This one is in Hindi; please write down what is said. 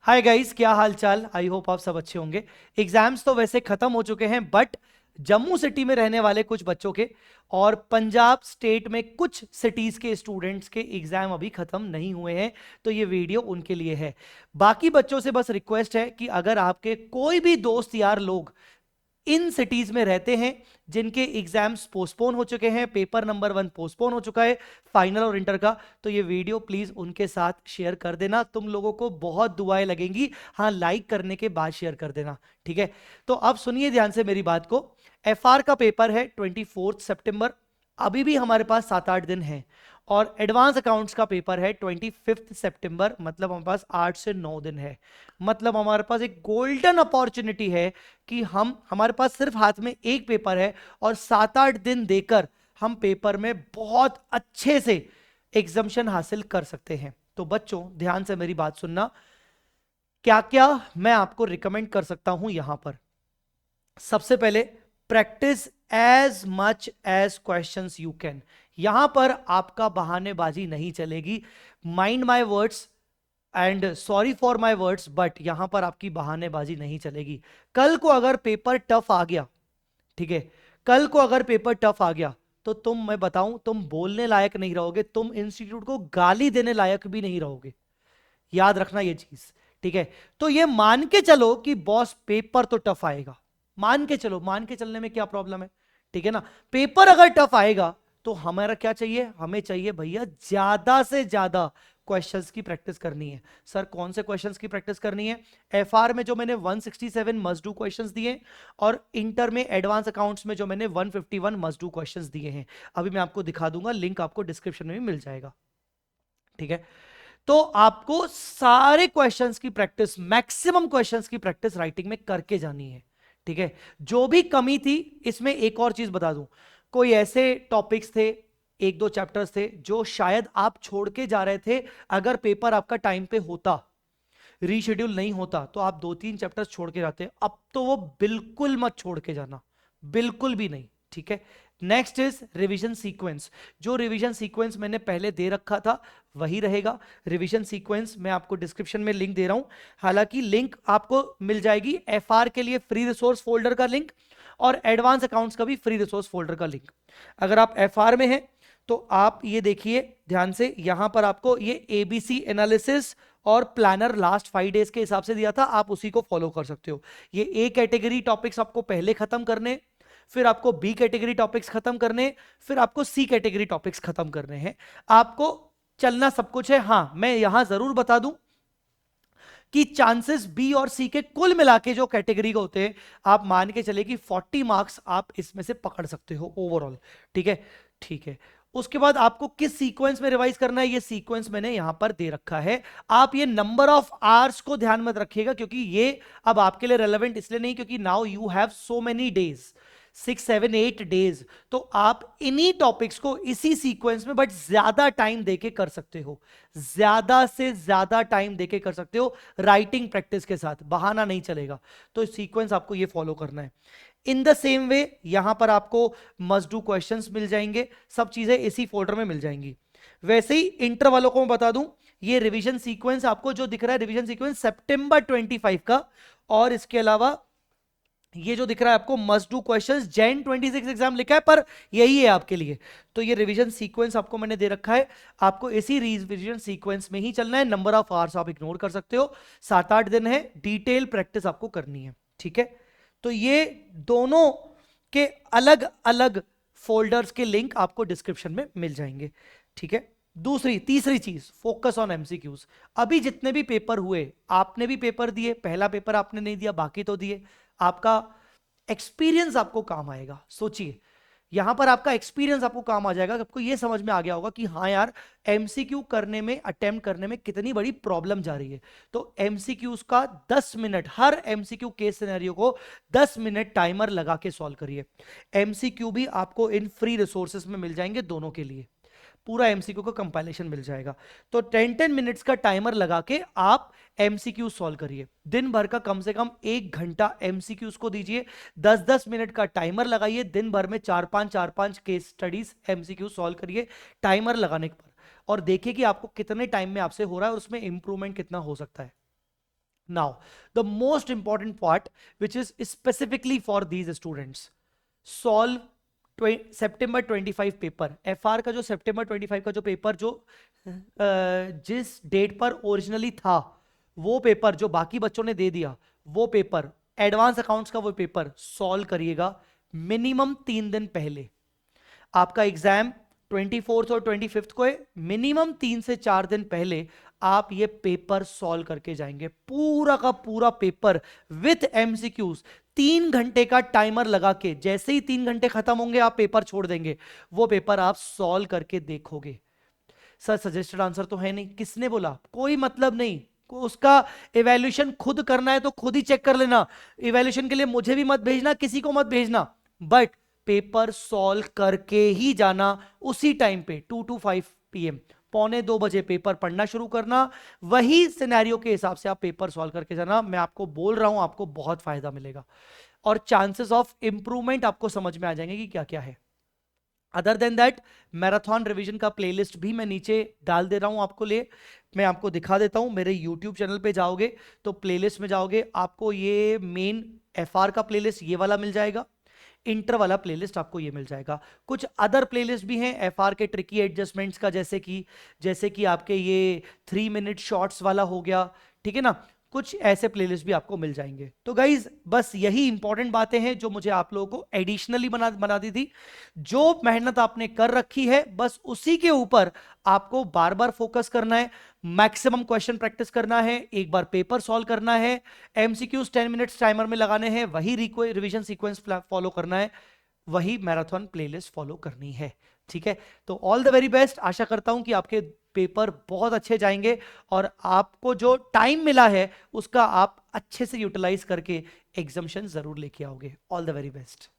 हाय गाइस, क्या हाल चाल। आई होप आप सब अच्छे होंगे। एग्जाम्स तो वैसे खत्म हो चुके हैं, बट जम्मू सिटी में रहने वाले कुछ बच्चों के और पंजाब स्टेट में कुछ सिटीज के स्टूडेंट्स के एग्जाम अभी खत्म नहीं हुए हैं, तो ये वीडियो उनके लिए है। बाकी बच्चों से बस रिक्वेस्ट है कि अगर आपके कोई भी दोस्त यार लोग इन सिटीज में रहते हैं जिनके एग्जाम्स पोस्टपोन हो चुके हैं, पेपर नंबर 1 पोस्टपोन हो चुका है फाइनल और इंटर का, तो ये वीडियो प्लीज उनके साथ शेयर कर देना। तुम लोगों को बहुत दुआएं लगेंगी। हाँ, लाइक करने के बाद शेयर कर देना, ठीक है। तो अब सुनिए ध्यान से मेरी बात को। एफआर का पेपर है 24 सितंबर। अभी भी हमारे पास 7-8 दिन है। और एडवांस अकाउंट्स का पेपर है 25 सितंबर, मतलब हमारे पास 8 से 9 दिन है। मतलब हमारे पास एक गोल्डन अपॉर्चुनिटी है कि हमारे पास सिर्फ हाथ में एक पेपर है और 7-8 दिन देकर हम पेपर में बहुत अच्छे से एग्जाम्शन हासिल कर सकते हैं। तो बच्चों ध्यान से मेरी बात सुनना। क्या क्या मैं आपको रिकमेंड कर सकता हूं यहां पर। सबसे पहले, practice as much as questions you can. यहां पर आपका बहानेबाजी नहीं चलेगी। Mind my words and sorry for my words, but यहां पर आपकी बहानेबाजी नहीं चलेगी। कल को अगर पेपर टफ आ गया, ठीक है, कल को अगर पेपर टफ आ गया तो मैं बताऊं, तुम बोलने लायक नहीं रहोगे, तुम इंस्टीट्यूट को गाली देने लायक भी नहीं रहोगे। याद रखना ये चीज, ठीक है। तो ये मान के चलो कि बॉस पेपर तो टफ आएगा, मान के चलो, मान के चलने में क्या प्रॉब्लम है, ठीक है ना। पेपर अगर टफ आएगा तो हमारा क्या चाहिए, हमें चाहिए भैया ज्यादा से ज्यादा क्वेश्चंस की प्रैक्टिस करनी है। सर कौन से क्वेश्चंस की प्रैक्टिस करनी है? एफआर में जो मैंने 167 मस्ट डू क्वेश्चंस दिए, और इंटर में एडवांस अकाउंट्स में जो मैंने 151 मस्ट डू क्वेश्चंस दिए हैं। अभी मैं आपको दिखा दूंगा, लिंक आपको डिस्क्रिप्शन में भी मिल जाएगा, ठीक है। तो आपको सारे क्वेश्चंस की प्रैक्टिस, मैक्सिमम क्वेश्चंस की प्रैक्टिस राइटिंग में करके जानी है, ठीक है। जो भी कमी थी, इसमें एक और चीज बता दूं, कोई ऐसे टॉपिक्स थे, एक दो चैप्टर्स थे जो शायद आप छोड़ के जा रहे थे। अगर पेपर आपका टाइम पे होता, रीशेड्यूल नहीं होता, तो आप 2-3 चैप्टर्स छोड़ के जाते। अब तो वो बिल्कुल मत छोड़ के जाना, बिल्कुल भी नहीं, ठीक है। Next is revision sequence. जो रिवीजन सीक्वेंस मैंने पहले दे रखा था वही रहेगा। रिवीजन सीक्वेंस मैं आपको डिस्क्रिप्शन में लिंक दे रहा हूं। हालांकि लिंक आपको मिल जाएगी एफआर के लिए फ्री रिसोर्स फोल्डर का लिंक, और एडवांस अकाउंट्स का भी फ्री रिसोर्स फोल्डर का लिंक। अगर आप एफआर में हैं तो आप ये देखिए ध्यान से, यहां पर आपको ये एबीसी एनालिसिस और प्लानर लास्ट 5 डेज के हिसाब से दिया था, आप उसी को फॉलो कर सकते हो। ये ए कैटेगरी टॉपिक्स आपको पहले खत्म करने, फिर आपको बी कैटेगरी टॉपिक्स खत्म करने, फिर आपको सी कैटेगरी टॉपिक्स खत्म करने हैं। आपको चलना सब कुछ है। हां, मैं यहां जरूर बता दूं कि चांसेस बी और सी के कुल मिला के जो कैटेगरी के होते हैं, आप मान के चले कि 40 मार्क्स आप इसमें से पकड़ सकते हो ओवरऑल, ठीक है। ठीक है, उसके बाद आपको किस सीक्वेंस में रिवाइज करना है, ये सीक्वेंस मैंने यहां पर दे रखा है। आप ये नंबर ऑफ आवर्स को ध्यान मत रखिएगा, क्योंकि ये अब आपके लिए रेलेवेंट इसलिए नहीं क्योंकि now you have so many days, 6-7-8 days. तो आप इन्हीं टॉपिक्स को इसी सीक्वेंस में बट ज्यादा टाइम देके कर सकते हो, ज्यादा से ज्यादा टाइम देके कर सकते हो, राइटिंग प्रैक्टिस के साथ, बहाना नहीं चलेगा। तो सीक्वेंस आपको ये फॉलो करना है। इन द सेम वे यहां पर आपको मस्ट डू क्वेश्चंस मिल जाएंगे, सब चीजें इसी फोल्डर में मिल जाएंगी। वैसे ही इंटर वालों को मैं बता दूं, ये रिवीजन सीक्वेंस आपको जो दिख रहा है, रिवीजन सीक्वेंस सितंबर 25 का, और इसके अलावा ये जो दिख रहा है आपको must do questions Jain 26 exam लिखा है, पर यही है आपके लिए। तो ये रिवीजन सीक्वेंस आपको मैंने दे रखा है, आपको इसी रिवीजन सीक्वेंस में ही चलना है। नंबर ऑफ आवर्स आप इग्नोर कर सकते हो, 7-8 दिन है, डिटेल प्रैक्टिस आपको करनी है, ठीक है। तो ये दोनों के अलग अलग फोल्डर्स के लिंक आपको डिस्क्रिप्शन में मिल जाएंगे, ठीक है। तीसरी चीज, फोकस ऑन एमसीक्यूज। अभी जितने भी पेपर हुए, आपने भी पेपर दिए, पहला पेपर आपने नहीं दिया, बाकी तो दिए। आपका एक्सपीरियंस आपको काम आएगा। सोचिए, यहां पर आपका एक्सपीरियंस आपको काम आ जाएगा, आपको यह समझ में आ गया होगा कि हाँ यार, एमसीक्यू करने में, अटेम्प्ट करने में कितनी बड़ी प्रॉब्लम जा रही है। तो एमसीक्यूज का 10 मिनट, हर एमसीक्यू केस सिनेरियो को 10 मिनट टाइमर लगा के सॉल्व करिए। एमसीक्यू भी आपको इन फ्री रिसोर्सेस में मिल जाएंगे दोनों के लिए, पूरा एमसीक्यू का कंपाइलेशन मिल जाएगा। तो 10-10 मिनट्स का टाइमर लगा के आप एमसीक्यू सॉल्व करिए। दिन भर का कम से कम 1 घंटा एमसीक्यूज को दीजिए, 10-10 मिनट का टाइमर लगाइए, दिन भर में 4-5 केस स्टडीज एमसीक्यू सॉल्व करिए टाइमर लगाने पर, और देखिए कि आपको कितने टाइम में आपसे हो रहा है और उसमें इंप्रूवमेंट कितना हो सकता है। Now, the most important part, which is specifically for these students, solve September 25 paper, FR का जो September 25 का जो पेपर जो जिस डेट पर ओरिजिनली था, वो पेपर जो बाकी बच्चों ने दे दिया, वो पेपर एडवांस अकाउंट्स का वो पेपर सॉल्व करिएगा मिनिमम 3 दिन पहले। आपका एग्जाम 24 और 25 को है, मिनिमम 3 से 4 दिन पहले आप ये पेपर सॉल्व करके जाएंगे, पूरा का पूरा पेपर विथ एमसीक्यूज। 3 घंटे का टाइमर लगा के, जैसे ही 3 घंटे खत्म होंगे आप पेपर छोड़ देंगे, वो पेपर आप सॉल्व करके देखोगे। सर सजेस्टेड आंसर तो है नहीं, किसने बोला? कोई मतलब नहीं, उसका इवैल्यूएशन खुद करना है तो खुद ही चेक कर लेना। इवैल्यूएशन के लिए मुझे भी मत भेजना, किसी को मत भेजना, बट पेपर सॉल्व करके ही जाना उसी टाइम पे 2 to 5 PM, 1:45 पेपर पढ़ना शुरू करना, वही सिनेरियो के हिसाब से आप पेपर सॉल्व करके जाना। मैं आपको बोल रहा हूं, आपको बहुत फायदा मिलेगा और चांसेस ऑफ इंप्रूवमेंट आपको समझ में आ जाएंगे कि क्या क्या है। Other than that, marathon revision का प्लेलिस्ट भी मैं नीचे डाल दे रहा हूं आपको लिए, मैं आपको दिखा देता हूं। मेरे यूट्यूब चैनल पे जाओगे तो प्लेलिस्ट में जाओगे, आपको ये मेन FR का प्लेलिस्ट ये वाला मिल जाएगा, इंटर वाला प्लेलिस्ट आपको ये मिल जाएगा। कुछ अदर प्लेलिस्ट भी हैं FR के ट्रिकी एडजस्टमेंट्स का, जैसे कि आपके ये 3 मिनट शॉर्ट्स वाला हो गया, ठीक है ना, कुछ ऐसे प्लेलिस्ट भी आपको मिल जाएंगे। तो गाइज बस यही इंपॉर्टेंट बातें हैं जो मुझे आप लोगों को एडिशनली बना दी थी। जो मेहनत आपने कर रखी है बस उसी के ऊपर आपको बार बार फोकस करना है, मैक्सिमम क्वेश्चन प्रैक्टिस करना है, एक बार पेपर सॉल्व करना है, एमसीक्यूज 10 मिनट्स टाइमर में लगाने हैं, वही रिवीजन सीक्वेंस फॉलो करना है, वही मैराथन प्लेलिस्ट फॉलो करनी है। ठीक है, तो ऑल द वेरी बेस्ट। आशा करता हूं कि आपके पेपर बहुत अच्छे जाएंगे और आपको जो टाइम मिला है उसका आप अच्छे से यूटिलाइज करके एग्जामिशन जरूर लेके आओगे। All the very best.